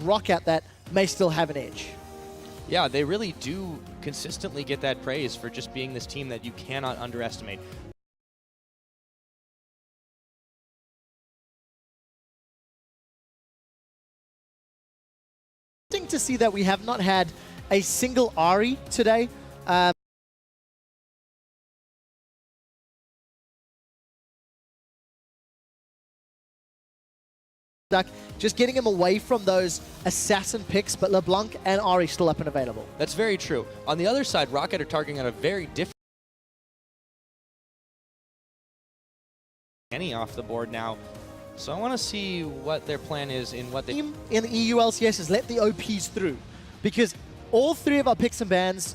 ROCCAT that may still have an edge. Yeah, they really do consistently get that praise for just being this team that you cannot underestimate. To see that we have not had a single Ari today. Just getting him away from those assassin picks, but LeBlanc and Ari still up and available. That's very true. On the other side, ROCCAT are targeting on a very different Kenny off the board now. So I want to see what their plan is in what they... In the EU LCS is let the OPs through, because all three of our picks and bans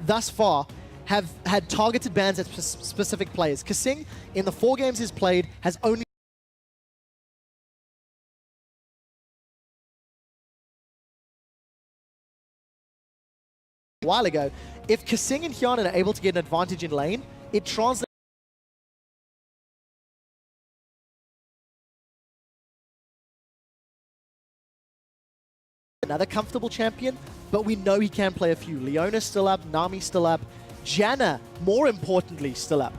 thus far have had targeted bans at specific players. Kasing, in the 4 games he's played, has only a while ago. If Kasing and Hyanin are able to get an advantage in lane, it translates another comfortable champion, but we know he can play a few. Leona's still up, Nami's still up, Janna, more importantly, still up.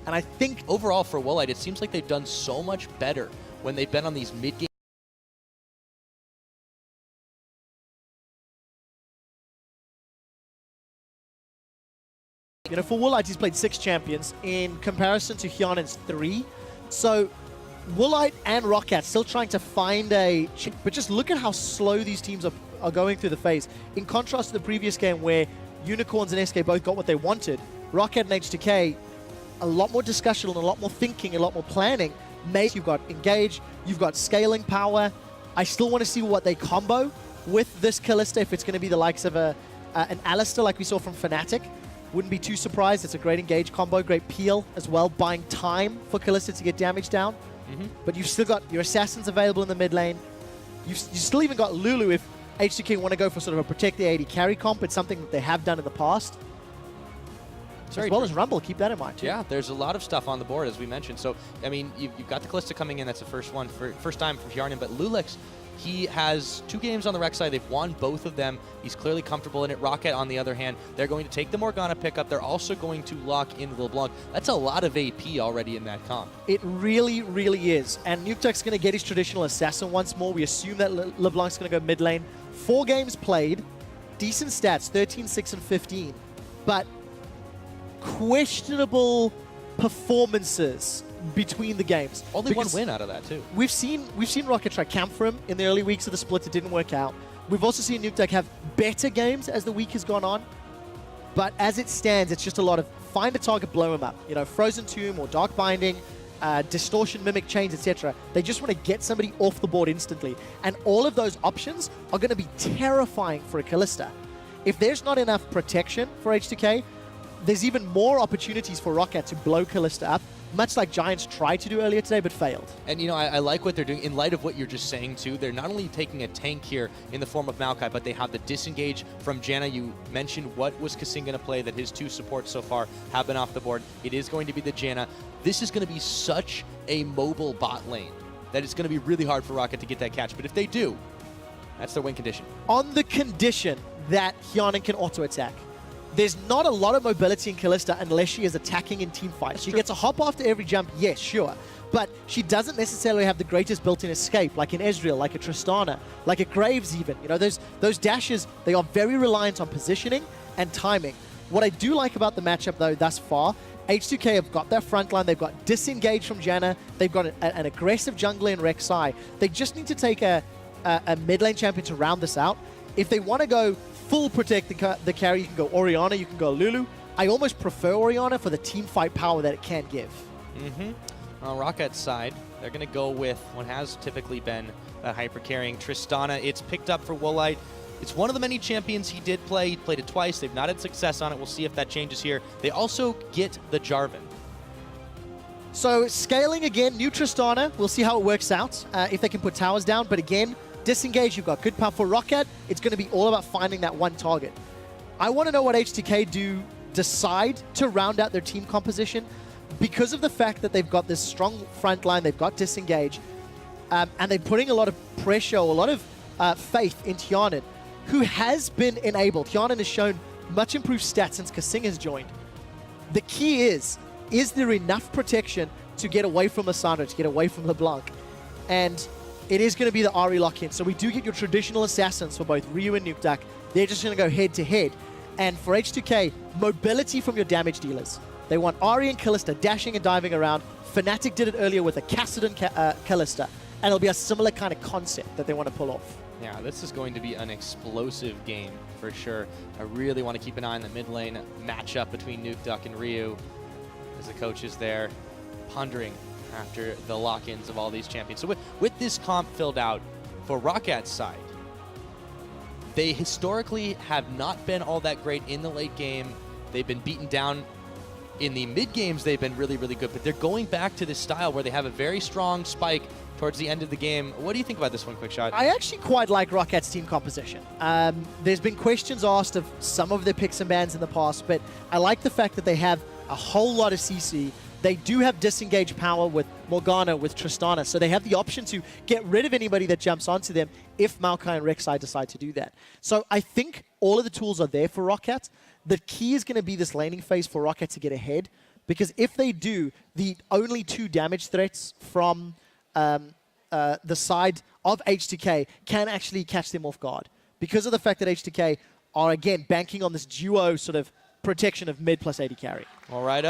And I think overall for Woolite, it seems like they've done so much better when they've been on these mid-game. You know, for Woolite, he's played 6 champions in comparison to Hyanin's 3. So Woolite and ROCCAT still trying to find a... But just look at how slow these teams are going through the phase. In contrast to the previous game where Unicorns and SK both got what they wanted, ROCCAT and H2K, a lot more discussion and a lot more thinking, a lot more planning. You've got Engage, you've got scaling power. I still want to see what they combo with this Kalista, if it's going to be the likes of an Alistar like we saw from Fnatic. Wouldn't be too surprised. It's a great Engage combo, great peel as well, buying time for Kalista to get damage down. But you've still got your Assassins available in the mid lane. You still even got Lulu if H2K want to go for sort of a protect the AD carry comp. It's something that they have done in the past. As well as Rumble, keep that in mind too. Yeah, there's a lot of stuff on the board, as we mentioned. So, I mean, you've got the Kalista coming in. That's the first time for Hjarnan. But Lulix, he has 2 games on the rec side. They've won both of them. He's clearly comfortable in it. ROCCAT, on the other hand, they're going to take the Morgana pickup. They're also going to lock in LeBlanc. That's a lot of AP already in that comp. It really, really is. And Nukeduck's going to get his traditional assassin once more. We assume that LeBlanc's going to go mid lane. 4 games played, decent stats, 13, 6, and 15. But questionable performances between the games. Only 1 win out of that too. We've seen ROCCAT try camp for him in the early weeks of the split. It didn't work out. We've also seen Nukeduck have better games as the week has gone on. But as it stands, it's just a lot of find a target, blow him up. You know, Frozen Tomb or Dark Binding, Distortion, Mimic Chains, etc. They just want to get somebody off the board instantly. And all of those options are going to be terrifying for a Kalista. If there's not enough protection for H2K, there's even more opportunities for ROCCAT to blow Kalista up, much like Giants tried to do earlier today, but failed. And, you know, I like what they're doing. In light of what you're just saying, too, they're not only taking a tank here in the form of Maokai, but they have the disengage from Janna. You mentioned what was Kasing going to play, that his 2 supports so far have been off the board. It is going to be the Janna. This is going to be such a mobile bot lane that it's going to be really hard for ROCCAT to get that catch. But if they do, that's their win condition. On the condition that Hjarnan can auto-attack. There's not a lot of mobility in Kalista unless she is attacking in team fights. She gets a hop after every jump, yes, sure. But she doesn't necessarily have the greatest built-in escape, like in Ezreal, like a Tristana, like a Graves even. You know, those dashes, they are very reliant on positioning and timing. What I do like about the matchup, though, thus far, H2K have got their front line, they've got disengage from Janna, they've got an aggressive jungler in Rek'Sai. They just need to take a mid lane champion to round this out. If they want to go full protect the carry, you can go Orianna, you can go Lulu. I almost prefer Orianna for the team fight power that it can give. On ROCCAT's side, they're going to go with what has typically been that hyper-carrying Tristana. It's picked up for Woolite. It's one of the many champions he did play. He played it twice. They've not had success on it. We'll see if that changes here. They also get the Jarvan. So scaling again, new Tristana. We'll see how it works out, if they can put towers down. But again, disengage, you've got good power for ROCCAT. It's going to be all about finding that one target. I want to know what H2K decide to round out their team composition, because of the fact that they've got this strong front line, they've got disengage, and they're putting a lot of pressure, a lot of faith in Tianan, who has been enabled. Tianan has shown much improved stats since Kasing has joined. The key is there enough protection to get away from Lissandra, to get away from LeBlanc? And it is going to be the Ahri lock-in. So we do get your traditional assassins for both Ryu and Nukeduck. They're just going to go head-to-head. And for H2K, mobility from your damage dealers. They want Ahri and Kalista dashing and diving around. Fnatic did it earlier with a Kassadin Kalista. And it'll be a similar kind of concept that they want to pull off. Yeah, this is going to be an explosive game for sure. I really want to keep an eye on the mid lane matchup between Nukeduck and Ryu as the coach is there pondering after the lock-ins of all these champions. So with this comp filled out for ROCCAT's side, they historically have not been all that great in the late game. They've been beaten down in the mid games. They've been really, really good, but they're going back to this style where they have a very strong spike towards the end of the game. What do you think about this one, Quickshot? I actually quite like ROCCAT's team composition. There's been questions asked of some of their picks and bans in the past, but I like the fact that they have a whole lot of CC. They do have disengage power with Morgana, with Tristana, so they have the option to get rid of anybody that jumps onto them if Maokai and Rek'Sai decide to do that. So I think all of the tools are there for ROCCAT. The key is going to be this laning phase for ROCCAT to get ahead, because if they do, the only 2 damage threats from the side of H2K can actually catch them off guard, because of the fact that H2K are, again, banking on this duo sort of protection of mid plus 80 carry. All right,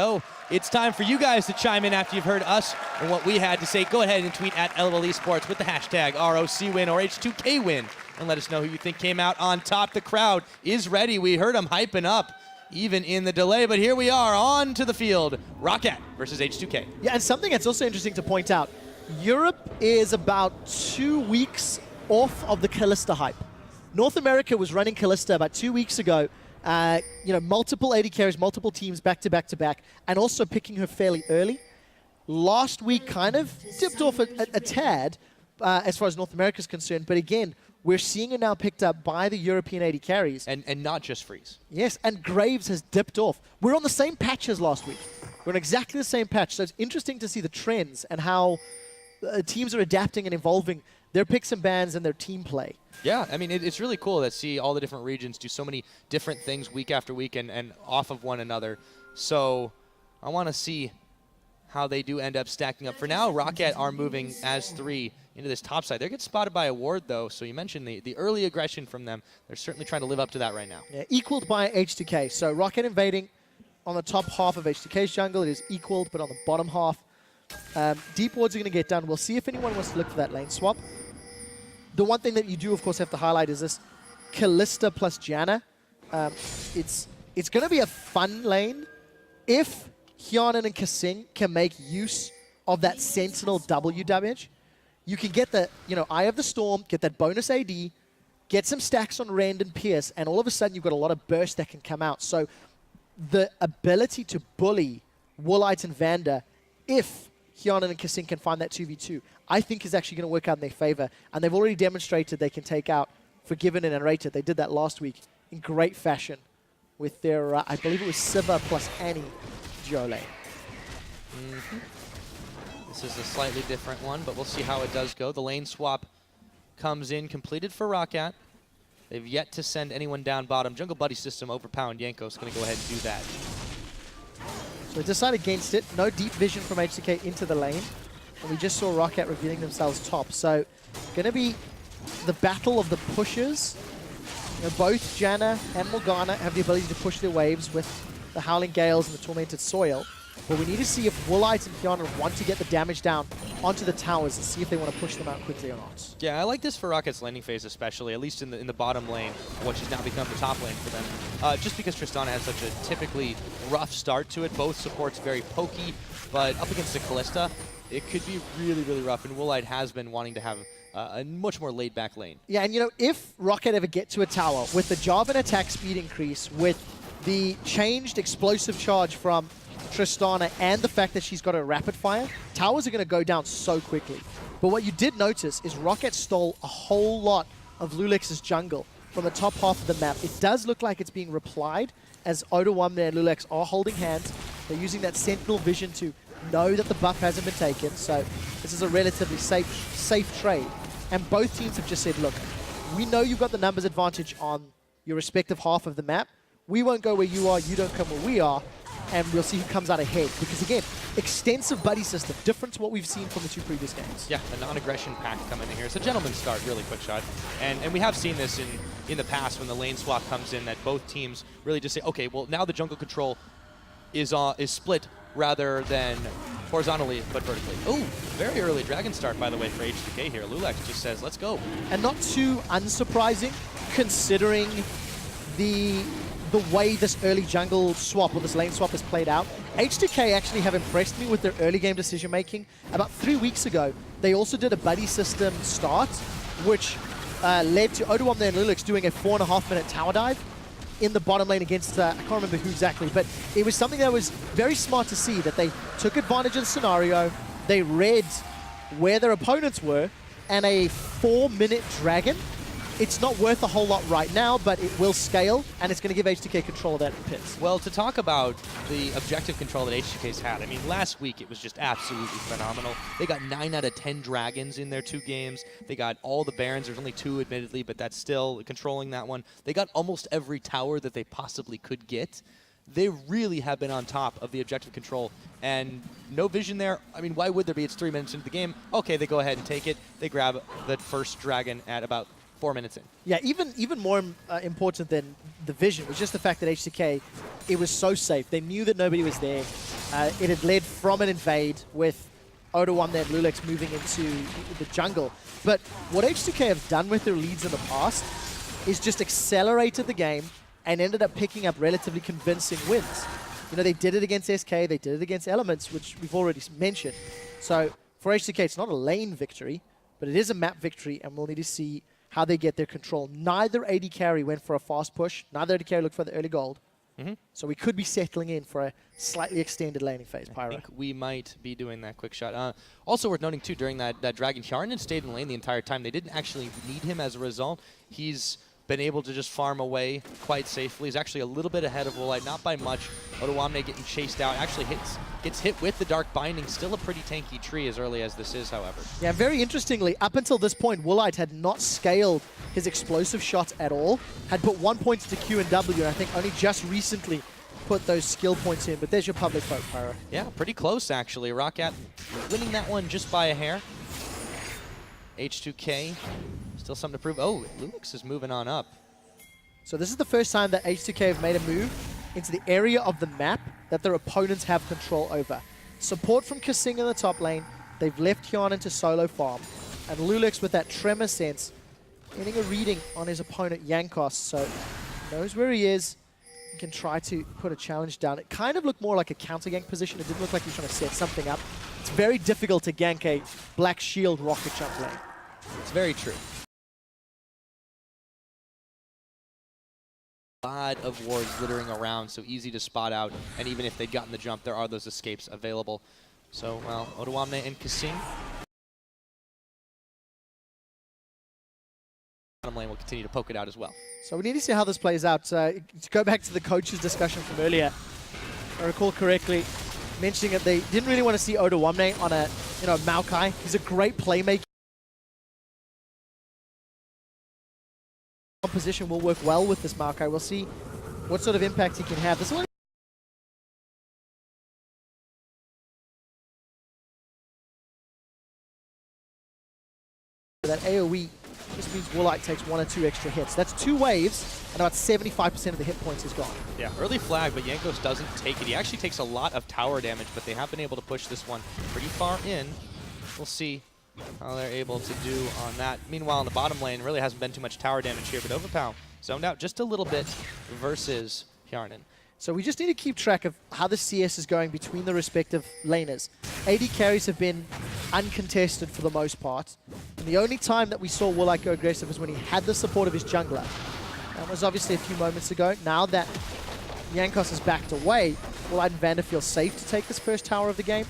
it's time for you guys to chime in after you've heard us and what we had to say. Go ahead and tweet at LOL Esports with the hashtag ROCWin or H2K win and let us know who you think came out on top. The crowd is ready. We heard them hyping up even in the delay, but here we are on to the field. ROCCAT versus H2K. Yeah, and something that's also interesting to point out, Europe is about 2 weeks off of the Kalista hype. North America was running Kalista about 2 weeks ago. Multiple AD carries, multiple teams back to back to back, and also picking her fairly early. Last week kind of dipped off a tad as far as North America is concerned, but again, we're seeing her now picked up by the European AD carries. And not just Freeze. Yes, and Graves has dipped off. We're on the same patch as last week. We're on exactly the same patch, so it's interesting to see the trends and how teams are adapting and evolving their picks and bans and their team play. Yeah, I mean, it's really cool to see all the different regions do so many different things week after week and off of one another. So I want to see how they do end up stacking up. For now, ROCCAT are moving as 3 into this top side. They're getting spotted by a ward, though, so you mentioned the early aggression from them. They're certainly trying to live up to that right now. Yeah, equaled by H2K. So ROCCAT invading on the top half of H2K's jungle. It is equaled, but on the bottom half. Deep wards are going to get done. We'll see if anyone wants to look for that lane swap. The one thing that you do, of course, have to highlight is this Kalista plus Janna. It's going to be a fun lane if Hyanan and Kasing can make use of that Sentinel W damage. You can get the Eye of the Storm, get that bonus AD, get some stacks on Rend and Pierce, and all of a sudden you've got a lot of burst that can come out. So the ability to bully Woolite and Vander, if Hyanan and Kasing can find that 2v2, I think is actually going to work out in their favor. And they've already demonstrated they can take out Forgiven and Unrated. They did that last week in great fashion with their, I believe it was Siva plus Annie duo lane. This is a slightly different one, but we'll see how it does go. The lane swap comes in, completed for ROCCAT. They've yet to send anyone down bottom. Jungle Buddy system overpowered. Yanko's going to go ahead and do that. So they decided against it. No deep vision from H2K into the lane. And we just saw ROCCAT revealing themselves top. So going to be the battle of the pushers. Both Janna and Morgana have the ability to push their waves with the Howling Gales and the Tormented Soil. But we need to see if Woolite and Hyanan want to get the damage down onto the towers and see if they want to push them out quickly or not. Yeah, I like this for ROCCAT's landing phase especially, at least in the bottom lane, which has now become the top lane for them. Just because Tristana has such a typically rough start to it. Both supports very pokey, but up against the Kalista, it could be really, really rough. And Woolite has been wanting to have a much more laid-back lane. Yeah, and if ROCCAT ever get to a tower, with the Jarvan attack speed increase, with the changed explosive charge from Tristana and the fact that she's got a rapid fire, towers are going to go down so quickly. But what you did notice is ROCCAT stole a whole lot of Lulex's jungle from the top half of the map. It does look like it's being replied as Odawamne and Lulex are holding hands. They're using that Sentinel vision to know that the buff hasn't been taken, so this is a relatively safe trade. And both teams have just said, look, we know you've got the numbers advantage on your respective half of the map. We won't go where you are, you don't come where we are, and we'll see who comes out ahead. Because again, extensive buddy system, different to what we've seen from the 2 previous games. Yeah, a non-aggression pack coming in here. It's a gentleman's start, really quick shot. And we have seen this in the past when the lane swap comes in, that both teams really just say, okay, well, now the jungle control is split rather than horizontally, but vertically. Oh, very early dragon start, by the way, for H2K here. Lulax just says, let's go. And not too unsurprising, considering the way this early jungle swap or this lane swap has played out. H2K actually have impressed me with their early game decision making. About 3 weeks ago, they also did a buddy system start, which led to Oduwamne and Lulax doing a 4.5-minute tower dive in the bottom lane against, I can't remember who exactly, but it was something that was very smart to see, that they took advantage of the scenario, they read where their opponents were, and a 4-minute dragon. It's not worth a whole lot right now, but it will scale, and it's going to give H2K control of that pit. Well, to talk about the objective control that H2K's had, I mean, last week it was just absolutely phenomenal. They got 9 out of 10 dragons in their 2 games. They got all the barons. There's only 2, admittedly, but that's still controlling that one. They got almost every tower that they possibly could get. They really have been on top of the objective control, and no vision there. I mean, why would there be? It's 3 minutes into the game. Okay, they go ahead and take it. They grab the first dragon at about 4 minutes in. Yeah, even more important than the vision was just the fact that H2K, it was so safe. They knew that nobody was there. It had led from an invade with Oduwamne and Lulax moving into the jungle. But what H2K have done with their leads in the past is just accelerated the game and ended up picking up relatively convincing wins. You know, they did it against SK, they did it against Elements, which we've already mentioned. So for H2K, it's not a lane victory, but it is a map victory, and we'll need to see how they get their control. Neither AD carry went for a fast push. Neither AD carry looked for the early gold. So we could be settling in for a slightly extended laning phase, Pyro. I think we might be doing that quick shot. Also worth noting, too, during that Dragon, Hjarnan stayed in lane the entire time. They didn't actually need him as a result. He's been able to just farm away quite safely. He's actually a little bit ahead of Woolite, not by much. Oduwamne getting chased out, actually gets hit with the Dark Binding. Still a pretty tanky tree as early as this is, however. Yeah, very interestingly, up until this point, Woolite had not scaled his explosive shots at all, had put 1 point to Q and W, and I think only just recently put those skill points in. But there's your public vote, Pyro. Yeah, pretty close, actually. ROCCAT winning that one just by a hair. H2K, still something to prove. Oh, Lulax is moving on up. So this is the first time that H2K have made a move into the area of the map that their opponents have control over. Support from Kasing in the top lane. They've left Hjarnan to solo farm. And Lulax with that tremor sense, getting a reading on his opponent Jankos. So he knows where he is. He can try to put a challenge down. It kind of looked more like a counter gank position. It didn't look like he was trying to set something up. It's very difficult to gank a Black Shield rocket jump lane. It's very true. A lot of wards littering around, so easy to spot out. And even if they'd gotten the jump, there are those escapes available. So, well, Oduwamne and Kasing. Bottom lane will continue to poke it out as well. So we need to see how this plays out. To go back to the coaches' discussion from earlier, if I recall correctly, mentioning that they didn't really want to see Oduwamne on a, Maokai. He's a great playmaker. Composition will work well with this Maokai. We'll see what sort of impact he can have. This one that AoE just means Woolite takes 1 or 2 extra hits. That's 2 waves, and about 75% of the hit points is gone. Yeah, early flag, but Jankos doesn't take it. He actually takes a lot of tower damage, but they have been able to push this one pretty far in. We'll see how they're able to do on that. Meanwhile, in the bottom lane, really hasn't been too much tower damage here, but Overpow zoned out just a little bit versus Hjarnan. So we just need to keep track of how the CS is going between the respective laners. AD carries have been uncontested for the most part. And the only time that we saw Woolite go aggressive was when he had the support of his jungler. That was obviously a few moments ago. Now that Jankos has backed away, Woolite and Vander feel safe to take this first tower of the game.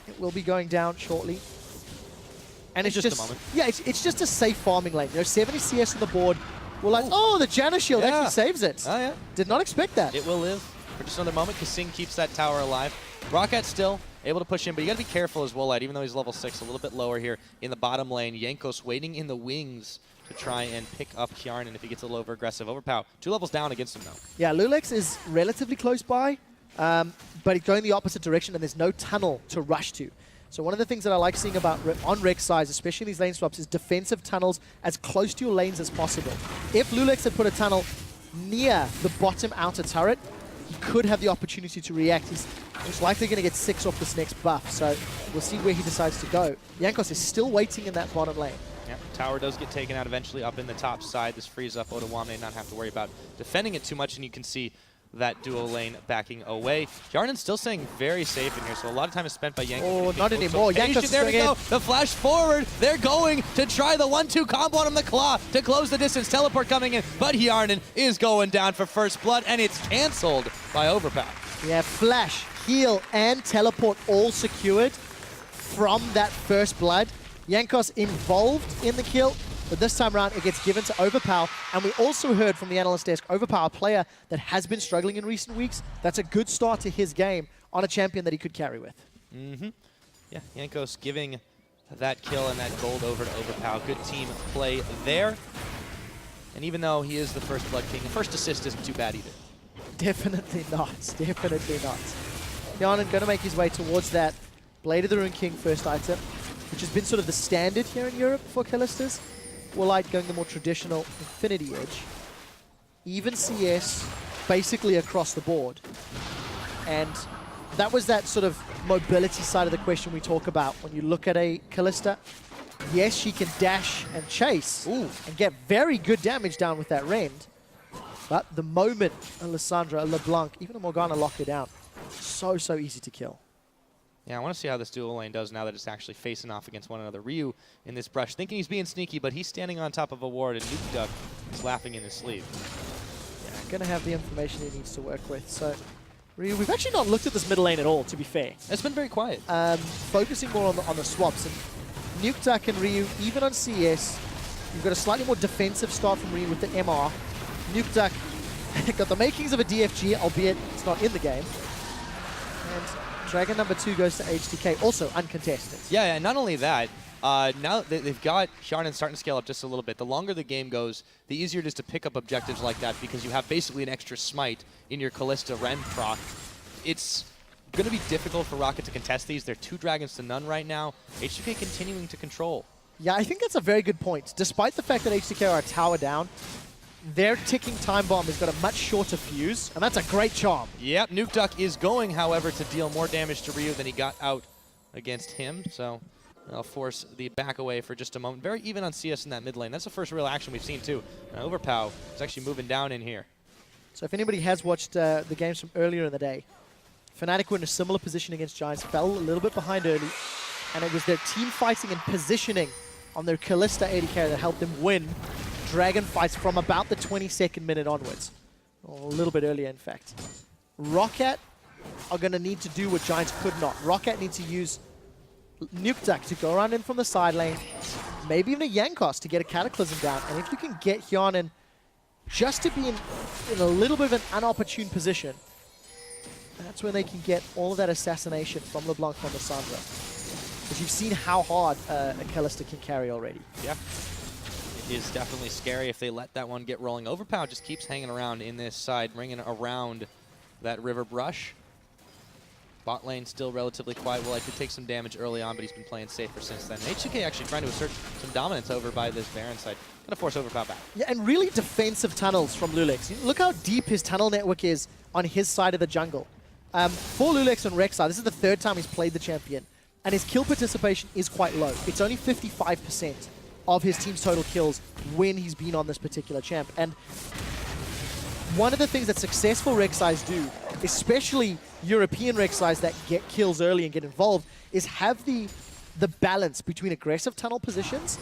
It will be going down shortly. And it's just a moment. Yeah, it's just a safe farming lane. 70 CS on the board. Woolite, the Janna shield actually saves it. Oh, yeah. Did not expect that. It will live for just another moment. Kasing keeps that tower alive. ROCCAT still able to push in, but you got to be careful as Woolite, even though he's level 6, a little bit lower here in the bottom lane. Jankos waiting in the wings to try and pick up Hjarnan if he gets a little over aggressive. Overpower, 2 levels down against him, though. Yeah, Lulex is relatively close by, but he's going the opposite direction, and there's no tunnel to rush to. So one of the things that I like seeing about on Rek'Sai's, especially in these lane swaps, is defensive tunnels as close to your lanes as possible. If Lulex had put a tunnel near the bottom outer turret, he could have the opportunity to react. He's most likely going to get 6 off this next buff, so we'll see where he decides to go. Jankos is still waiting in that bottom lane. Yep, tower does get taken out eventually up in the top side. This frees up Odoamne, not have to worry about defending it too much, and you can see that duo lane backing away. Hjarnan's still staying very safe in here, so a lot of time is spent by Jankos. Oh, not anymore. Jankos, there we go. The flash forward. They're going to try the 1-2 combo on him, the claw, to close the distance. Teleport coming in, but Hjarnan is going down for first blood, and it's canceled by Overpower. Yeah, flash, heal, and teleport all secured from that first blood. Jankos involved in the kill, but this time around it gets given to Overpower. And we also heard from the analyst desk, Overpower, player that has been struggling in recent weeks. That's a good start to his game on a champion that he could carry with. Yeah, Jankos giving that kill and that gold over to Overpower. Good team play there. And even though he is the first Blood King, the first assist isn't too bad either. Definitely not. Definitely not. Hjarnan going to make his way towards that Blade of the Rune King first item, which has been sort of the standard here in Europe for Kallistas. Woolite going the more traditional Infinity Edge. Even CS basically across the board. And that was that sort of mobility side of the question we talk about. When you look at a Kallista, yes, she can dash and chase and get very good damage down with that rend. But the moment a Lissandra, a LeBlanc, even a Morgana lock her down, so easy to kill. Yeah, I want to see how this dual lane does now that it's actually facing off against one another. Ryu in this brush, thinking he's being sneaky, but he's standing on top of a ward, and Nuke Duck is laughing in his sleeve. Yeah, going to have the information he needs to work with. So, Ryu, we've actually not looked at this middle lane at all, to be fair. It's been very quiet. Focusing more on the swaps. And Nuke Duck and Ryu, even on CS, you've got a slightly more defensive start from Ryu with the MR. Nuke Duck got the makings of a DFG, albeit it's not in the game. And Dragon number 2 goes to H2K, also uncontested. Yeah, and not only that, now they've got Hjarnan starting to scale up just a little bit. The longer the game goes, the easier it is to pick up objectives like that because you have basically an extra smite in your Callista Ren proc. It's going to be difficult for ROCCAT to contest these. They're 2 dragons to none right now. H2K continuing to control. Yeah, I think that's a very good point. Despite the fact that H2K are a tower down, their ticking time bomb has got a much shorter fuse, and that's a great charm. Yep, Nuke Duck is going, however, to deal more damage to Ryu than he got out against him, so I'll force the back away for just a moment. Very even on CS in that mid lane. That's the first real action we've seen, too. Overpow is actually moving down in here. So if anybody has watched the games from earlier in the day, Fnatic were in a similar position against Giants, fell a little bit behind early, and it was their team fighting and positioning on their Callista AD carry that helped them win Dragon fights from about the 22nd minute onwards. Or a little bit earlier, in fact. ROCCAT are going to need to do what Giants could not. ROCCAT needs to use Nuke Duck to go around in from the side lane, maybe even a Jankos to get a Cataclysm down. And if you can get Hjarnan just to be in a little bit of an unopportune position, that's when they can get all of that assassination from LeBlanc from Lissandra. Because you've seen how hard a Callista can carry already. Yeah. Is definitely scary if they let that one get rolling. Overpower just keeps hanging around in this side, ringing around that river brush. Bot lane still relatively quiet. Will likely take some damage early on, but he's been playing safer since then. H2K actually trying to assert some dominance over by this Baron side. Gonna force Overpower back. Yeah, and really defensive tunnels from Lulex. Look how deep his tunnel network is on his side of the jungle. For Lulex and Rek'Sai, this is the 3rd time he's played the champion, and his kill participation is quite low. It's only 55% of his team's total kills when he's been on this particular champ. And one of the things that successful Rek'Sais do, especially European Rek'Sais that get kills early and get involved, is have the balance between aggressive tunnel positions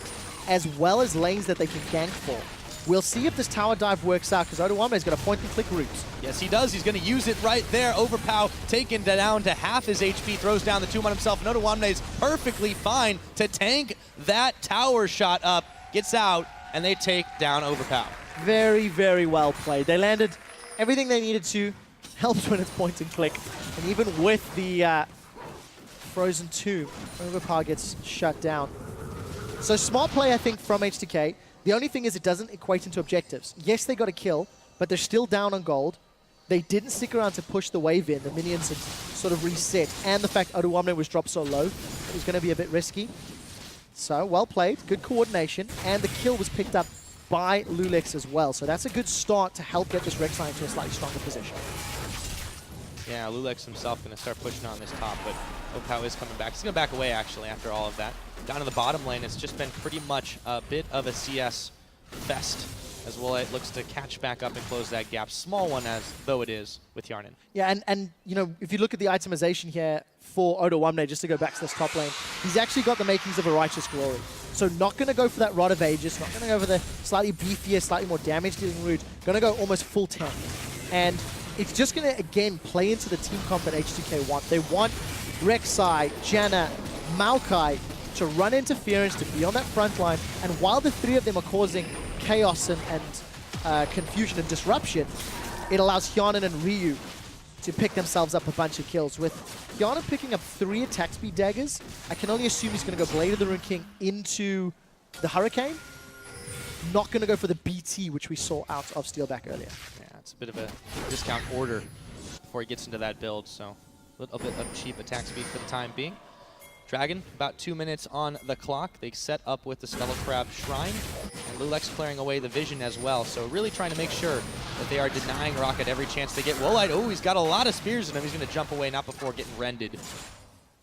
as well as lanes that they can gank for. We'll see if this tower dive works out, because Odoamne's got a point-and-click route. Yes, he does. He's going to use it right there. Overpow taken down to half his HP, throws down the tomb on himself. And Odoamne's perfectly fine to tank that tower shot up, gets out, and they take down Overpow. Very, very well played. They landed everything they needed to. Helps when it's point-and-click. And even with the Frozen Tomb, Overpow gets shut down. So smart play, I think, from H2K. The only thing is it doesn't equate into objectives. Yes, they got a kill, but they're still down on gold. They didn't stick around to push the wave in. The minions had sort of reset. And the fact Oduwamne was dropped so low, it was going to be a bit risky. So, well played. Good coordination. And the kill was picked up by Lulex as well. So that's a good start to help get this Rek'Sai into a slightly stronger position. Yeah, Lulex himself going to start pushing on this top, but Opao is coming back. He's going to back away, actually, after all of that. Down in the bottom lane, it's just been pretty much a bit of a CS fest as well. It looks to catch back up and close that gap. Small one as though it is with Yarnan. Yeah, and you know, if you look at the itemization here for Oduwamne, just to go back to this top lane, he's actually got the makings of a Righteous Glory. So not going to go for that Rod of Ages, not going to go for the slightly beefier, slightly more damage-dealing route. Going to go almost full tank. And it's just going to, again, play into the team comp that H2K want. They want Rek'Sai, Janna, Maokai to run interference, to be on that front line. And while the three of them are causing chaos and confusion and disruption, it allows Hyanan and Ryu to pick themselves up a bunch of kills. With Hyanan picking up 3 attack speed daggers, I can only assume he's going to go Blade of the Rune King into the Hurricane. Not going to go for the BT, which we saw out of Steelback earlier. Yeah, it's a bit of a discount order before he gets into that build, so a little bit of cheap attack speed for the time being. Dragon, about 2 minutes on the clock. They set up with the Skull Crab Shrine, and Lulex clearing away the vision as well. So really trying to make sure that they are denying ROCCAT every chance they get. Woolite, oh, he's got a lot of spears in him. He's going to jump away, not before getting rended.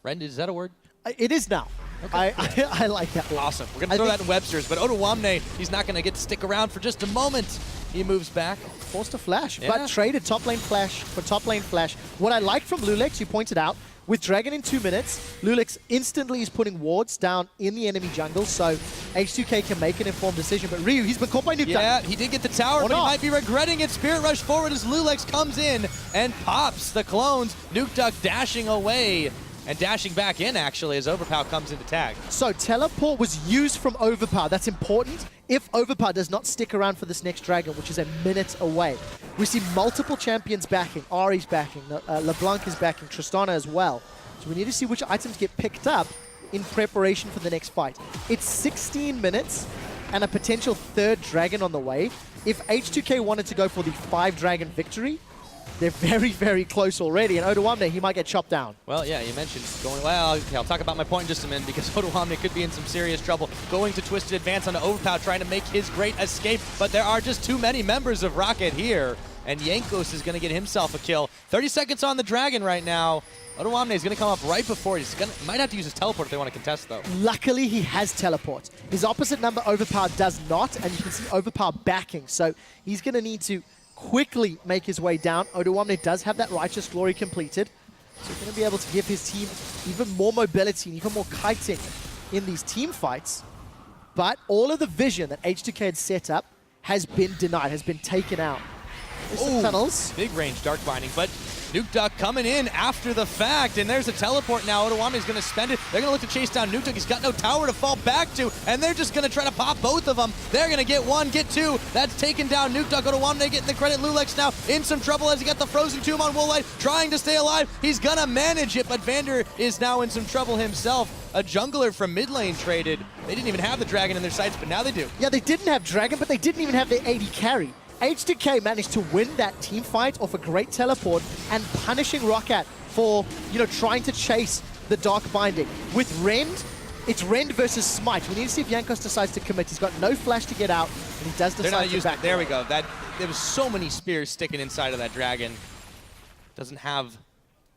Rended, is that a word? It is now. Okay. I like that word. Awesome. We're going to throw that in Webster's, but Oduwamne, he's not going to get to stick around for just a moment. He moves back. Forced to flash, Yeah. but traded top lane flash for top lane flash. What I liked from Lulex, you pointed out, with Dragon in 2 minutes, Lulex instantly is putting wards down in the enemy jungle, so H2K can make an informed decision. But Ryu, he's been caught by Nuke. Yeah, he did get the tower, but he might be regretting it. Spirit Rush forward as Lulex comes in and pops the clones. Nuke Duck dashing away and dashing back in, actually, as Overpower comes into tag. So Teleport was used from Overpower. That's important if Overpower does not stick around for this next Dragon, which is a minute away. We see multiple champions backing. Ari's backing, LeBlanc is backing, Tristana as well. So we need to see which items get picked up in preparation for the next fight. It's 16 minutes and a potential 3rd Dragon on the way. If H2K wanted to go for the 5-Dragon victory, they're very, very close already, and Oduwamne, he might get chopped down. Well, yeah, you mentioned going, well, okay, I'll talk about my point in just a minute, because Oduwamne could be in some serious trouble. Going to Twisted Advance onto Overpower, trying to make his great escape, but there are just too many members of ROCCAT here, and Jankos is going to get himself a kill. 30 seconds on the Dragon right now. Oduwamne is going to come up right before. Might have to use his teleport if they want to contest, though. Luckily, he has teleport. His opposite number, Overpower, does not, and you can see Overpower backing, so he's going to need to quickly make his way down. Oduwamne does have that Righteous Glory completed, so he's going to be able to give his team even more mobility and even more kiting in these team fights. But all of the vision that H2K had set up has been denied, has been taken out. There's some tunnels. Big range Dark Binding, but Nuke Duck coming in after the fact, and there's a teleport now. Oduwamne is going to spend it. They're going to look to chase down Nuke Duck. He's got no tower to fall back to, and they're just going to try to pop both of them. They're going to get one, get two. That's taken down Nuke Duck. Oduwamne getting the credit. Lulex now in some trouble as he got the Frozen Tomb on Woolite, trying to stay alive. He's going to manage it, but Vander is now in some trouble himself. A jungler from mid lane traded. They didn't even have the Dragon in their sights, but now they do. Yeah, they didn't have Dragon, but they didn't even have their AD carry. H2K managed to win that team fight off a great teleport and punishing ROCCAT for, trying to chase the Dark Binding. With Rend, it's Rend versus Smite. We need to see if Jankos decides to commit. He's got no flash to get out, and he does decide to back. There we go. There was so many spears sticking inside of that Dragon. Doesn't have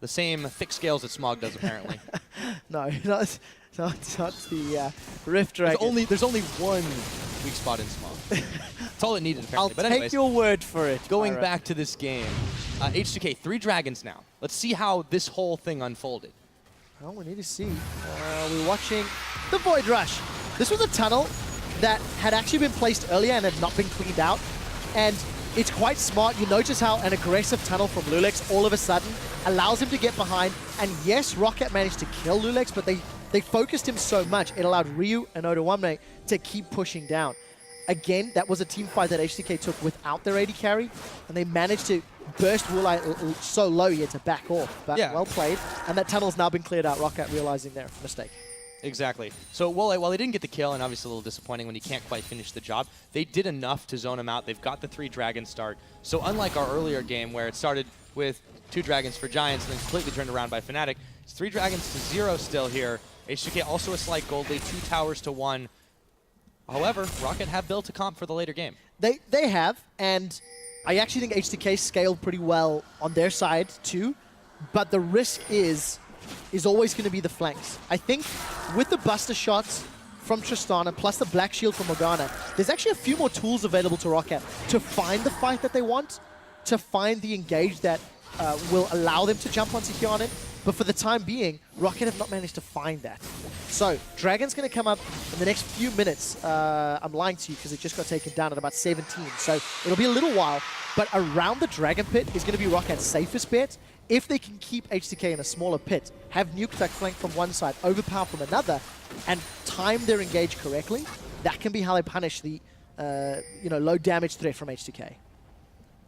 the same thick scales that Smog does, apparently. No, not the Rift Dragon. There's only one weak spot in Smog. That's all it needed, apparently. I'll take your word for it. Going back to this game, H2K, 3 dragons now. Let's see how this whole thing unfolded. Well, we need to see. We're watching the Void Rush. This was a tunnel that had actually been placed earlier and had not been cleaned out. And it's quite smart. You notice how an aggressive tunnel from Lulex all of a sudden allows him to get behind. And yes, ROCCAT managed to kill Lulex, but they focused him so much, it allowed Ryu and Oduwamne to keep pushing down. Again, that was a team fight that H2K took without their AD carry, and they managed to burst Woolite so low he had to back off. But well played, and that tunnel's now been cleared out, ROCCAT realizing their mistake. Exactly. So while they didn't get the kill, and obviously a little disappointing when you can't quite finish the job, they did enough to zone him out. They've got the 3 dragons start. So unlike our earlier game where it started with 2 dragons for Giants and then completely turned around by Fnatic, it's 3 dragons to 0 still here. H2K also a slight gold lead, 2 towers to 1. However, ROCCAT have built a comp for the later game. They have, and I actually think H2K scaled pretty well on their side too, but the risk is always going to be the flanks. I think with the buster shots from Tristana plus the black shield from Morgana, there's actually a few more tools available to ROCCAT to find the fight that they want, to find the engage that will allow them to jump onto Hyanin. But for the time being, ROCCAT have not managed to find that. So, Dragon's going to come up in the next few minutes. I'm lying to you because it just got taken down at about 17. So, it'll be a little while. But around the Dragon Pit is going to be ROCCAT's safest bet. If they can keep H2K in a smaller pit, have Nukeduck flank from one side, overpower from another, and time their engage correctly, that can be how they punish the low damage threat from H2K.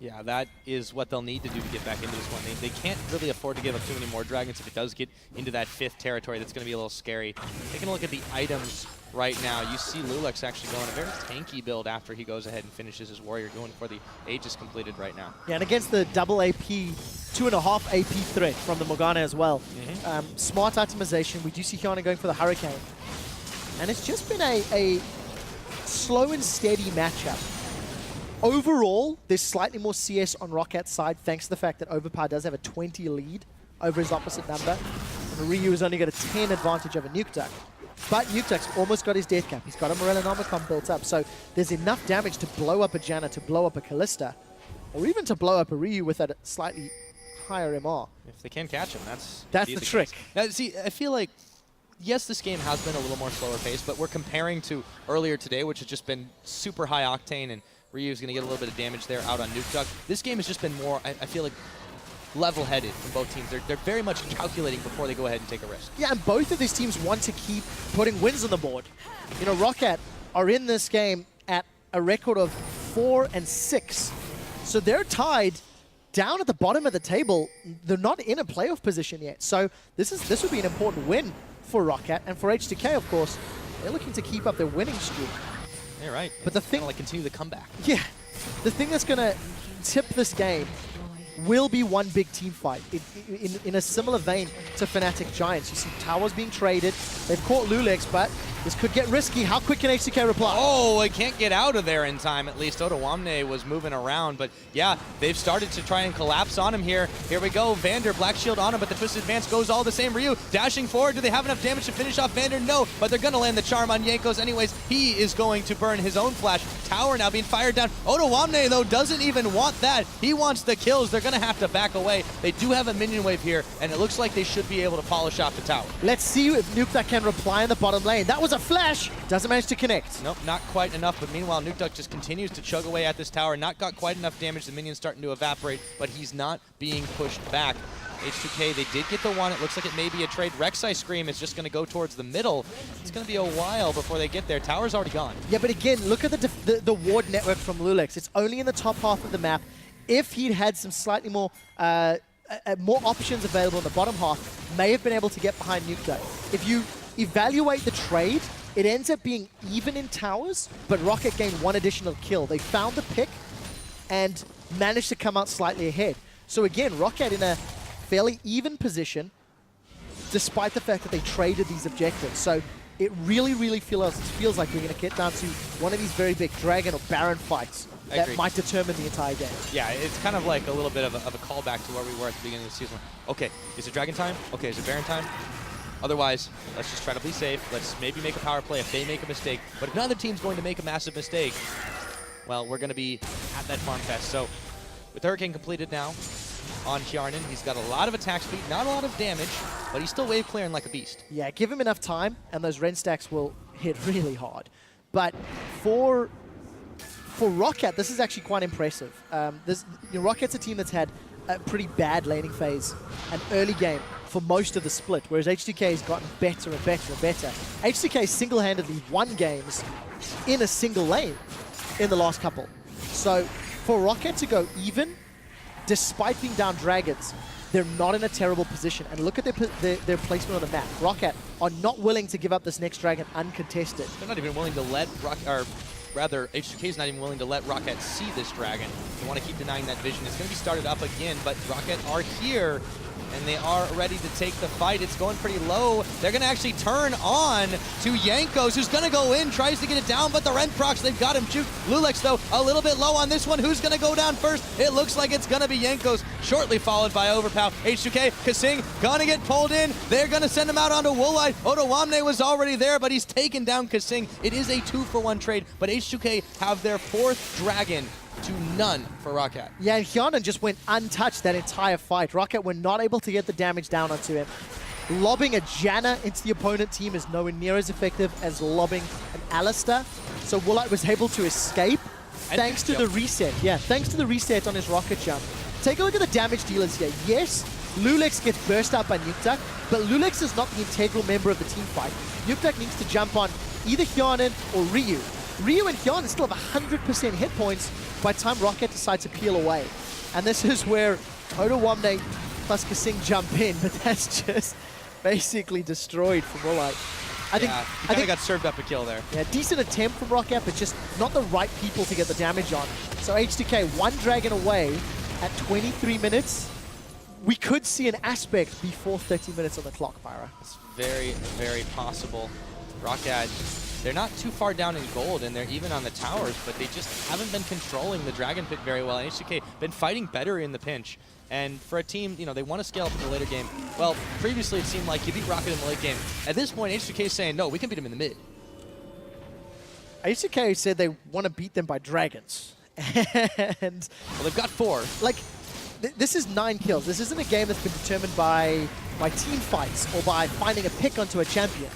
Yeah, that is what they'll need to do to get back into this one. They can't really afford to give up too many more dragons if it does get into that 5th territory. That's going to be a little scary. Taking a look at the items right now, you see Lulex actually going a very tanky build after he goes ahead and finishes his warrior, going for the Aegis completed right now. Yeah, and against the double AP, 2.5 AP threat from the Morgana as well. Smart itemization. We do see Hyanin going for the Hurricane. And it's just been a slow and steady matchup. Overall, there's slightly more CS on ROCCAT's side, thanks to the fact that Overpower does have a 20 lead over his opposite number. And Ryu has only got a 10 advantage over Nukeduck. But Nukeduck's almost got his death cap. He's got a Morellonomicon built up, so there's enough damage to blow up a Janna, to blow up a Callista, or even to blow up a Ryu with a slightly higher MR. If they can catch him, that's the trick. Now, see, I feel like, yes, this game has been a little more slower paced, but we're comparing to earlier today, which has just been super high octane, and Ryu's going to get a little bit of damage there out on Nukeduck. This game has just been more, I feel like, level-headed from both teams. They're very much calculating before they go ahead and take a risk. Yeah, and both of these teams want to keep putting wins on the board. You know, ROCCAT are in this game at a record of 4 and 6. So they're tied down at the bottom of the table. They're not in a playoff position yet. So this would be an important win for ROCCAT. And for H2K, of course, they're looking to keep up their winning streak. Yeah, right. But the thing, like continue the comeback. Yeah, the thing that's going to tip this game will be one big team fight. In a similar vein to Fnatic Giants, you see towers being traded. They've caught Lulex, but this could get risky. How quick can H2K reply? Oh, I can't get out of there in time. At least Otawamne was moving around, but yeah, they've started to try and collapse on him here. Here we go, Vander, Black Shield on him, but the Twisted Advance goes all the same. Ryu dashing forward. Do they have enough damage to finish off Vander? No, but they're gonna land the charm on Jankos anyways. He is going to burn his own flash. Tower now being fired down. Otawamne, though, doesn't even want that. He wants the kills. They're gonna have to back away. They do have a minion wave here, and it looks like they should be able to polish off the tower. Let's see if Nukeduck can reply in the bottom lane. That was a flash. Doesn't manage to connect. Nope, not quite enough, but meanwhile, Nukeduck just continues to chug away at this tower. Not got quite enough damage. The minion's starting to evaporate, but he's not being pushed back. H2K, they did get the one. It looks like it may be a trade. Rek'Sai Scream is just going to go towards the middle. It's going to be a while before they get there. Tower's already gone. Yeah, but again, look at the ward network from Lulex. It's only in the top half of the map. If he'd had some slightly more more options available in the bottom half, may have been able to get behind Nukeduck. If you evaluate the trade, it ends up being even in towers, but ROCCAT gained one additional kill. They found the pick and managed to come out slightly ahead. So again, ROCCAT in a fairly even position, despite the fact that they traded these objectives. So it really, really feels like we're going to get down to one of these very big Dragon or Baron fights that might determine the entire game. Yeah, it's kind of like a little bit of a callback to where we were at the beginning of the season. Okay, is it Dragon time? Okay, is it Baron time? Otherwise, let's just try to be safe. Let's maybe make a power play if they make a mistake. But if another team's going to make a massive mistake, well, we're going to be at that farm fest. So with Hurricane completed now on Hyanin, he's got a lot of attack speed, not a lot of damage, but he's still wave clearing like a beast. Yeah, give him enough time, and those Ren stacks will hit really hard. But for ROCCAT, this is actually quite impressive. ROCCAT's a team that's had a pretty bad laning phase, an early game for most of the split, whereas H2K has gotten better and better and better. H2K single-handedly won games in a single lane in the last couple. So for ROCCAT to go even, despite being down dragons, they're not in a terrible position. And look at their placement on the map. ROCCAT are not willing to give up this next dragon uncontested. They're not even willing to let H2K is not even willing to let ROCCAT see this dragon. They want to keep denying that vision. It's going to be started up again, but ROCCAT are here, and they are ready to take the fight. It's going pretty low. They're going to actually turn on to Jankos, who's going to go in, tries to get it down, but the Rend procs, they've got him juke. Lulex, though, a little bit low on this one. Who's going to go down first? It looks like it's going to be Jankos, shortly followed by Overpow. H2K, Kasing, going to get pulled in. They're going to send him out onto Woolite. Otawamne was already there, but he's taken down Kasing. It is a 2-for-1 trade, but H2K have their 4th dragon to none for ROCCAT. Yeah, and Hyanan just went untouched that entire fight. ROCCAT were not able to get the damage down onto him. Lobbing a Janna into the opponent team is nowhere near as effective as lobbing an Alistar. So Woolite was able to escape thanks to the reset. Yeah, thanks to the reset on his rocket jump. Take a look at the damage dealers here. Yes, Lulex gets burst out by Nukeduck, but Lulex is not the integral member of the team fight. Nukeduck needs to jump on either Hyanan or Ryu. Ryu and Hyanan still have 100% hit points by the time ROCCAT decides to peel away. And this is where Otawamne plus Kasing jump in, but that's just basically destroyed from Woolite. I think got served up a kill there. Yeah, decent attempt from ROCCAT, but just not the right people to get the damage on. So H2K, 1 dragon away at 23 minutes. We could see an aspect before 30 minutes on the clock, Pyra. It's very, very possible. ROCCAT, they're not too far down in gold, and they're even on the towers, but they just haven't been controlling the Dragon Pit very well. And H2K been fighting better in the pinch. And for a team, you know, they want to scale up in the later game. Well, previously it seemed like you beat ROCCAT in the late game. At this point, H2K is saying, no, we can beat them in the mid. H2K said they want to beat them by dragons. And well, they've got 4. Like, this is 9 kills. This isn't a game that's been determined by team fights or by finding a pick onto a champion.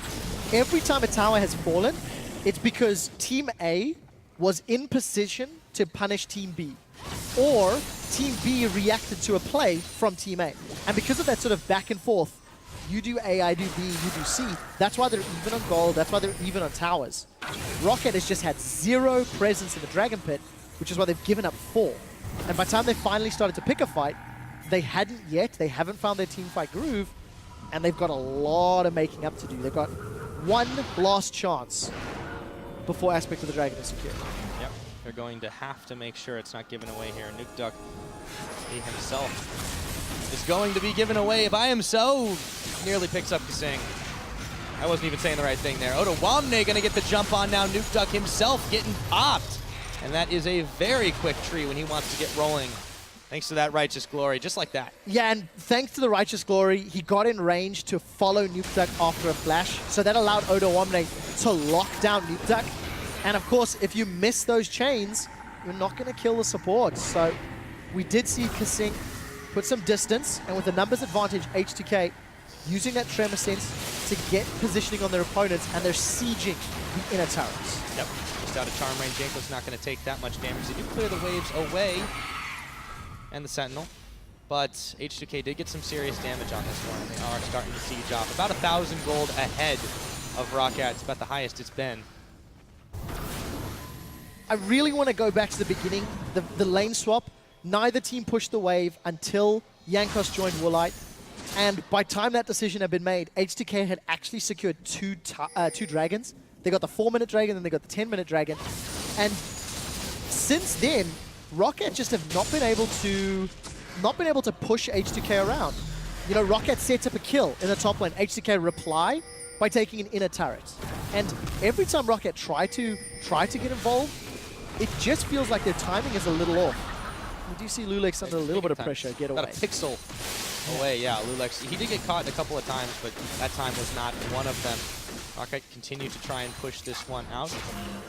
Every time a tower has fallen, it's because Team A was in position to punish Team B, or Team B reacted to a play from Team A. And because of that sort of back and forth, you do A, I do B, you do C, that's why they're even on gold, that's why they're even on towers. ROCCAT has just had 0 presence in the Dragon Pit, which is why they've given up 4. And by the time they finally started to pick a fight, they hadn't yet, they haven't found their team fight groove, and they've got a lot of making up to do. They've got 1 last chance before Aspect of the Dragon is secure. Yep, they're going to have to make sure it's not given away here. Nukeduck, he himself, is going to be given away by himself. Nearly picks up Kasing. I wasn't even saying the right thing there. Otawamne going to get the jump on now. Nukeduck himself getting popped. And that is a very quick tree when he wants to get rolling. Thanks to that Righteous Glory, just like that. Yeah, and thanks to the Righteous Glory, he got in range to follow Nukeduck after a flash. So that allowed Otawamne to lock down Nukeduck. And of course, if you miss those chains, you're not going to kill the support. So we did see Kasing put some distance, and with the numbers advantage, H2K using that Tremor Sense to get positioning on their opponents, and they're sieging the inner turrets. Yep, just out of charm range, Janko's not going to take that much damage. They do clear the waves away, and the Sentinel, but H2K did get some serious damage on this one, and they are starting to siege off. About 1,000 gold ahead of ROCCAT. It's about the highest it's been. I really want to go back to the beginning, the lane swap. Neither team pushed the wave until Jankos joined Woolite, and by time that decision had been made, H2K had actually secured 2 dragons. They got the 4-minute dragon, then they got the 10-minute dragon, and since then, ROCCAT just have not been able to push H2K around. You know, ROCCAT sets up a kill in the top lane. H2K reply by taking an inner turret. And every time ROCCAT try to get involved, it just feels like their timing is a little off. We do see Lulex under a little bit of pressure get away. About a pixel away, yeah, Lulex. He did get caught a couple of times, but that time was not one of them. ROCCAT continue to try and push this one out.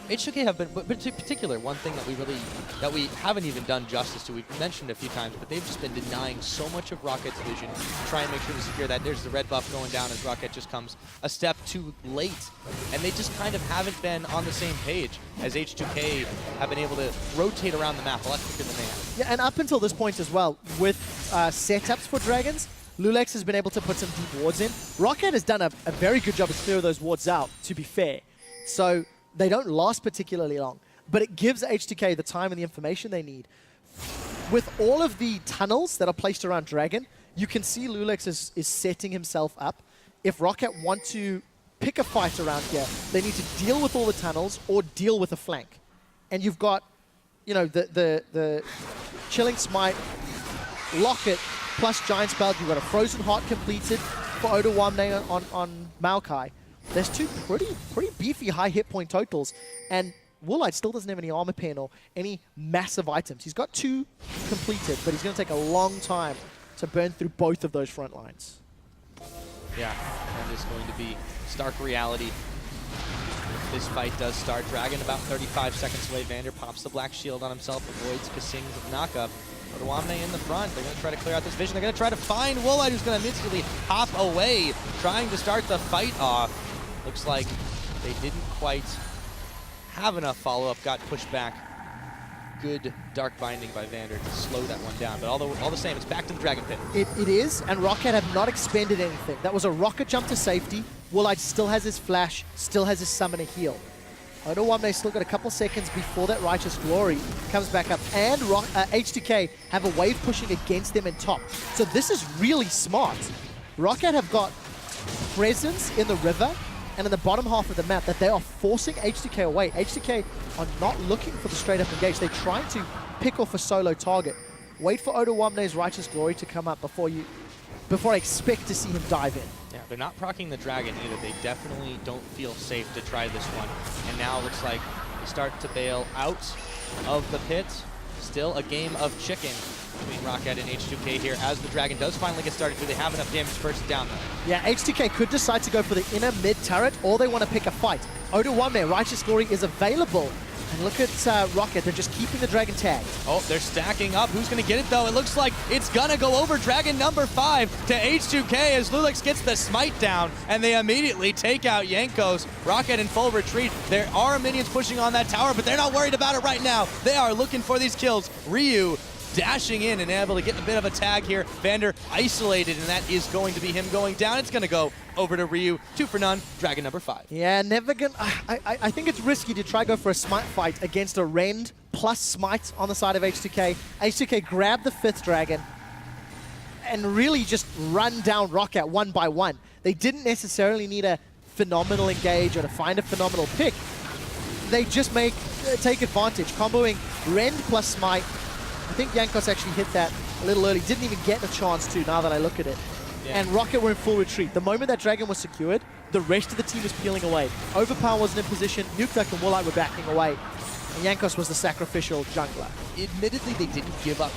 H2K have been, but in particular, one thing that we haven't even done justice to, we've mentioned a few times, but they've just been denying so much of ROCCAT's vision to try and make sure to secure that. There's the red buff going down as ROCCAT just comes a step too late. And they just kind of haven't been on the same page as H2K have been able to rotate around the map a lot quicker than they have. Yeah, and up until this point as well, with setups for dragons, Lulex has been able to put some deep wards in. ROCCAT has done a very good job of clearing those wards out, to be fair. So they don't last particularly long, but it gives H2K the time and the information they need. With all of the tunnels that are placed around Dragon, You can see Lulex is setting himself up. If ROCCAT want to pick a fight around here, they need to deal with all the tunnels or deal with a flank. And you've got, you know, the Chilling Smite, Locket, plus Giant Spell. You've got a Frozen Heart completed for Odawamne on Maokai. There's two pretty beefy high hit point totals, and Woolite still doesn't have any armor pen or any massive items. He's got 2 completed, but he's going to take a long time to burn through both of those front lines. Yeah, and it's going to be stark reality. This fight does start. Dragon about 35 seconds away. Vander pops the black shield on himself, avoids Kasing's knockup. Odawamne in the front. They're going to try to clear out this vision. They're going to try to find Woolite, who's going to immediately hop away, trying to start the fight off. Looks like they didn't quite have enough follow-up, got pushed back. Good Dark Binding by Vander to slow that one down. But all the same, it's back to the Dragon Pit. It is, and ROCCAT have not expended anything. That was a rocket jump to safety. Woolite still has his flash, still has his summoner heal. Odawamne still got a couple seconds before that Righteous Glory comes back up. And H2K have a wave pushing against them in top. So this is really smart. ROCCAT have got presence in the river and in the bottom half of the map that they are forcing H2K away. H2K are not looking for the straight up engage. They're trying to pick off a solo target. Wait for Odawamne's Righteous Glory to come up before I expect to see him dive in. Yeah, they're not proccing the Dragon either. They definitely don't feel safe to try this one. And now it looks like they start to bail out of the pit. Still a game of chicken between ROCCAT and H2K here as the Dragon does finally get started. Do they have enough damage to burst it down though? Yeah, H2K could decide to go for the inner mid turret, or they want to pick a fight. Odawamne, Righteous Glory is available. And look at ROCCAT, they're just keeping the Dragon tagged. Oh, they're stacking up. Who's going to get it though? It looks like it's going to go over Dragon number 5 to H2K as Lulex gets the smite down, and they immediately take out Jankos. ROCCAT in full retreat. There are minions pushing on that tower, but they're not worried about it right now. They are looking for these kills. Ryu dashing in and able to get a bit of a tag here. Vander isolated, and that is going to be him going down. It's going to go over to Ryu. 2 for none. Dragon number 5. Yeah, never gonna. I think it's risky to try go for a smite fight against a rend plus smite on the side of H2K. H2K grab the 5th dragon and really just run down ROCCAT one by one. They didn't necessarily need a phenomenal engage or to find a phenomenal pick. They just take advantage, comboing rend plus smite. I think Jankos actually hit that a little early. Didn't even get a chance to, now that I look at it. Yeah. And ROCCAT were in full retreat. The moment that Dragon was secured, the rest of the team was peeling away. Overpower wasn't in position. Nukeduck and Woolite were backing away. And Jankos was the sacrificial jungler. Admittedly, they didn't give up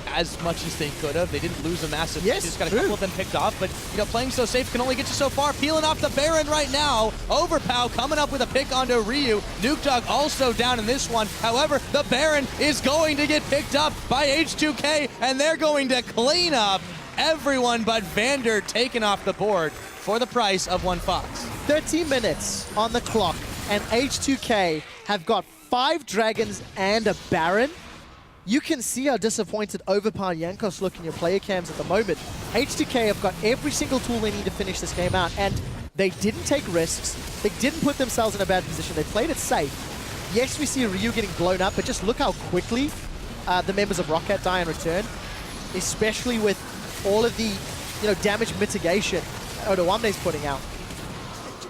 as much as they could have. They didn't lose a massive. Yes, they just got a couple of them picked off, but you know, playing so safe can only get you so far. Peeling off the Baron right now. Overpow coming up with a pick onto Ryu. Nukeduck also down in this one. However, the Baron is going to get picked up by H2K, and they're going to clean up everyone but Vander taken off the board for the price of 1 Fox. 13 minutes on the clock, and H2K have got 5 dragons and a Baron. You can see how disappointed Overpower Jankos look in your player cams at the moment. H2K have got every single tool they need to finish this game out, and they didn't take risks. They didn't put themselves in a bad position. They played it safe. Yes, we see Ryu getting blown up, but just look how quickly the members of ROCCAT die in return, especially with all of the damage mitigation Odawamne's putting out.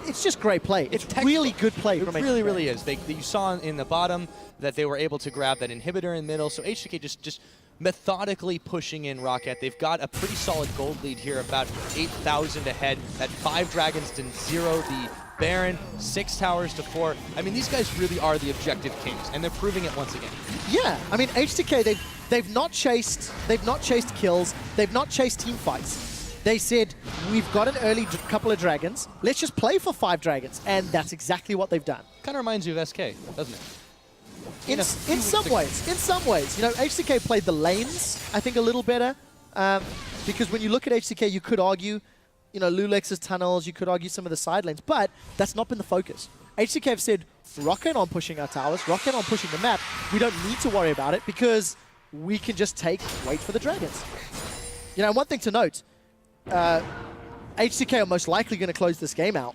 It's just great play. It's really good play from H2K. It really is. You saw in the bottom that they were able to grab that inhibitor in the middle, so H2K just methodically pushing in ROCCAT. They've got a pretty solid gold lead here, about 8,000 ahead. That 5 dragons to 0 the Baron, 6 towers to 4. I mean, these guys really are the objective kings, and they're proving it once again. Yeah, I mean, H2K, they've not chased kills, they've not chased team fights. They said, we've got an early couple of dragons, let's just play for 5 dragons, and that's exactly what they've done. Kind of reminds you of SK, doesn't it? In some ways. You know, H2K played the lanes, I think, a little better, because when you look at H2K, you could argue, Lulex's tunnels, you could argue some of the side lanes, but that's not been the focus. H2K have said, ROCCAT on pushing our towers, ROCCAT on pushing the map, we don't need to worry about it because we can just wait for the dragons. One thing to note, H2K are most likely going to close this game out.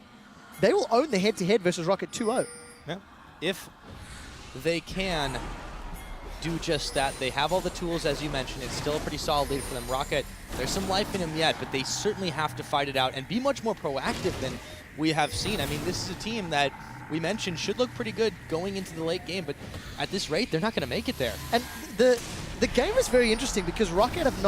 They will own the head-to-head versus ROCCAT 2-0. Yeah. If they can do just that. They have all the tools, as you mentioned. It's still a pretty solid lead for them. ROCCAT, there's some life in him yet, but they certainly have to fight it out and be much more proactive than we have seen. I mean, this is a team that we mentioned should look pretty good going into the late game, but at this rate, they're not going to make it there. And the game is very interesting because ROCCAT have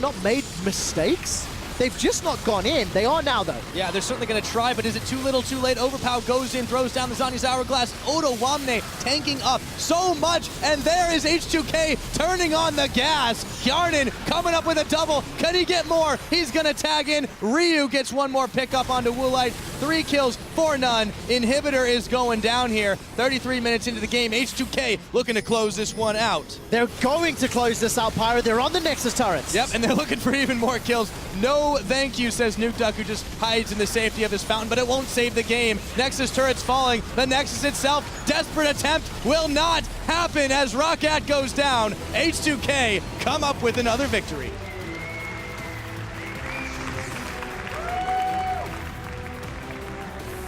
not made mistakes. They've just not gone in. They are now, though. Yeah, they're certainly going to try, but is it too little, too late? Overpower goes in, throws down the Zanya's Hourglass. Odo Wamne tanking up so much, and there is H2K turning on the gas. Hjarnan coming up with a double. Could he get more? He's going to tag in. Ryu gets one more pickup onto Woolite. 3 kills for none. Inhibitor is going down here. 33 minutes into the game. H2K looking to close this one out. They're going to close this out, Pyro. They're on the Nexus turrets. Yep, and they're looking for even more kills. No thank you, says Nukeduck, who just hides in the safety of his fountain, but it won't save the game. Nexus turrets falling. The Nexus itself, desperate attempt, will not happen as ROCCAT goes down. H2K come up with another victory.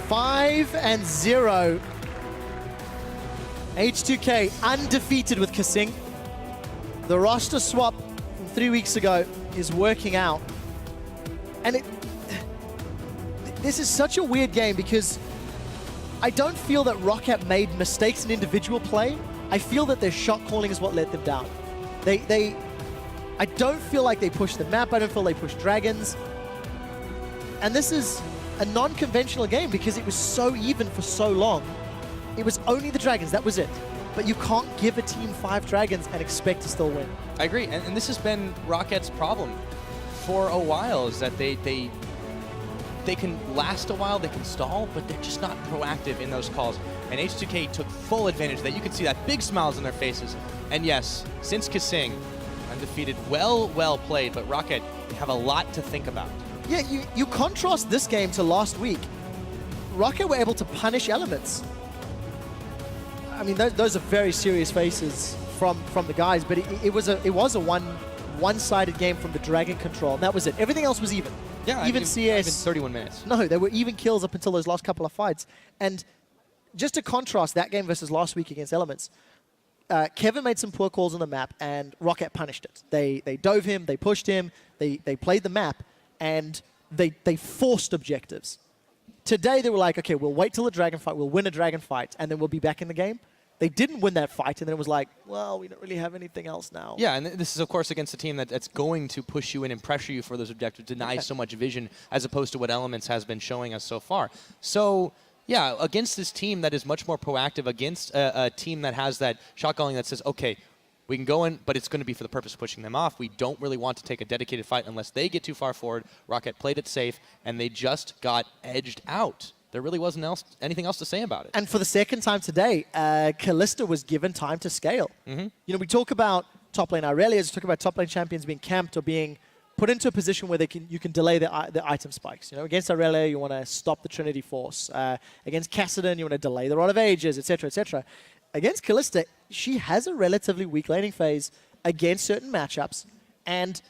Five and 0. H2K undefeated with Kasing. The roster swap from 3 weeks ago is working out. And this is such a weird game because I don't feel that ROCCAT made mistakes in individual play. I feel that their shot calling is what let them down. I don't feel like they pushed the map. I don't feel they pushed dragons. And this is a non-conventional game because it was so even for so long. It was only the dragons, that was it. But you can't give a team 5 dragons and expect to still win. I agree, and this has been ROCCAT's problem for a while, is that they can last a while, they can stall, but they're just not proactive in those calls. And H2K took full advantage of that. You can see that, big smiles on their faces. And yes, since Kasing, undefeated, well played, but ROCCAT have a lot to think about. Yeah, you contrast this game to last week. ROCCAT were able to punish elements. I mean, those are very serious faces from the guys, but it was a one-sided game from the Dragon control, and that was it. Everything else was even. Yeah, even CS. Even 31 minutes. No, there were even kills up until those last couple of fights. And just to contrast that game versus last week against Elements, Kevin made some poor calls on the map, and ROCCAT punished it. They dove him, they pushed him, they played the map, and they forced objectives. Today they were like, okay, we'll wait till the dragon fight, we'll win a dragon fight, and then we'll be back in the game. They didn't win that fight, and then it was like, well, we don't really have anything else now. Yeah, and this is, of course, against a team that's going to push you in and pressure you for those objectives, deny so much vision, as opposed to what Elements has been showing us so far. So, yeah, against this team that is much more proactive, against a team that has that shot calling that says, okay, we can go in, but it's going to be for the purpose of pushing them off. We don't really want to take a dedicated fight unless they get too far forward. ROCCAT played it safe, and they just got edged out. There really wasn't anything else to say about it. And for the second time today, Kalista was given time to scale. You know, we talk about top lane Aurelias, we talk about top lane champions being camped or being put into a position where you can delay the item spikes. You know, against Aurelia, you want to stop the Trinity Force. Against Kassadin, you want to delay the Rod of Ages, etc., etc. Against Kalista, she has a relatively weak laning phase against certain matchups, and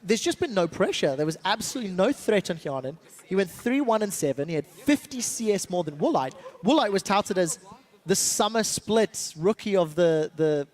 there's just been no pressure. There was absolutely no threat on Hjarnan. He went 3-1-7. He had 50 CS more than Woolite. Woolite was touted as the summer split rookie of the